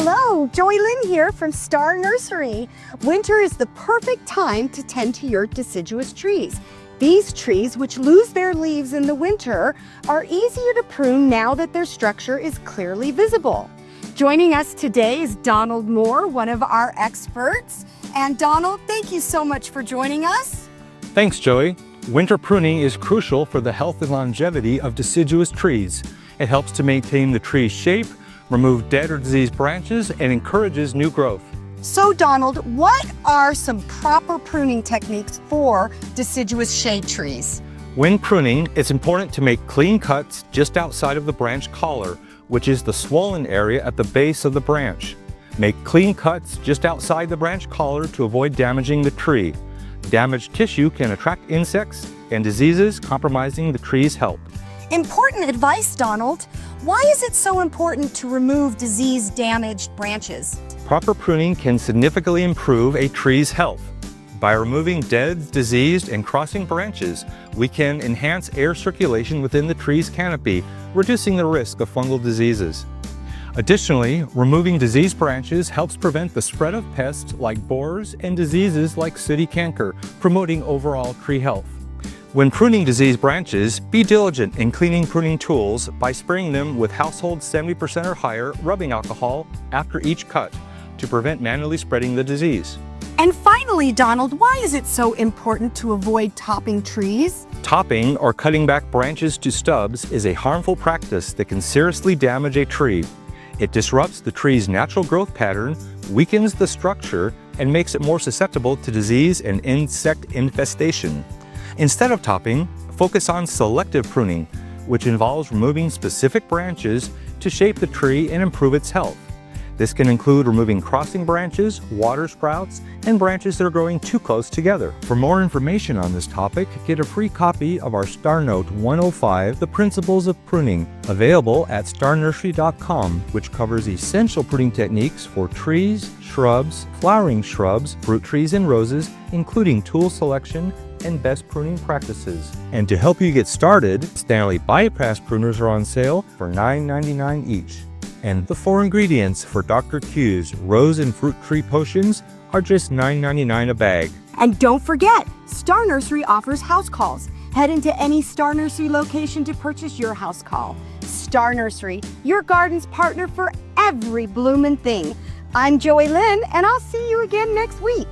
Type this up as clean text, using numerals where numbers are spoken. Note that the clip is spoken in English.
Hello, Joey Lynn here from Star Nursery. Winter is the perfect time to tend to your deciduous trees. These trees, which lose their leaves in the winter, are easier to prune now that their structure is clearly visible. Joining us today is Donald Moore, one of our experts. And Donald, thank you so much for joining us. Thanks, Joey. Winter pruning is crucial for the health and longevity of deciduous trees. It helps to maintain the tree's shape, remove dead or diseased branches, and encourages new growth. So Donald, what are some proper pruning techniques for deciduous shade trees? When pruning, it's important to make clean cuts just outside of the branch collar, which is the swollen area at the base of the branch. Make clean cuts just outside the branch collar to avoid damaging the tree. Damaged tissue can attract insects and diseases, compromising the tree's health. Important advice, Donald. Why is it so important to remove disease-damaged branches? Proper pruning can significantly improve a tree's health. By removing dead, diseased, and crossing branches, we can enhance air circulation within the tree's canopy, reducing the risk of fungal diseases. Additionally, removing diseased branches helps prevent the spread of pests like borers and diseases like sooty canker, promoting overall tree health. When pruning diseased branches, be diligent in cleaning pruning tools by spraying them with household 70% or higher rubbing alcohol after each cut to prevent manually spreading the disease. And finally, Donald, why is it so important to avoid topping trees? Topping or cutting back branches to stubs is a harmful practice that can seriously damage a tree. It disrupts the tree's natural growth pattern, weakens the structure, and makes it more susceptible to disease and insect infestation. Instead of topping, focus on selective pruning, which involves removing specific branches to shape the tree and improve its health. This can include removing crossing branches, water sprouts, and branches that are growing too close together. For more information on this topic, get a free copy of our Star Note 105, The Principles of Pruning, available at starnursery.com, which covers essential pruning techniques for trees, shrubs, flowering shrubs, fruit trees, and roses, including tool selection and best pruning practices. And to help you get started, Stanley Bypass pruners are on sale for $9.99 each. And the 4 ingredients for Dr. Q's rose and fruit tree potions are just $9.99 a bag. And don't forget, Star Nursery offers house calls. Head into any Star Nursery location to purchase your house call. Star Nursery, your garden's partner for every bloomin' thing. I'm Joey Lynn, and I'll see you again next week.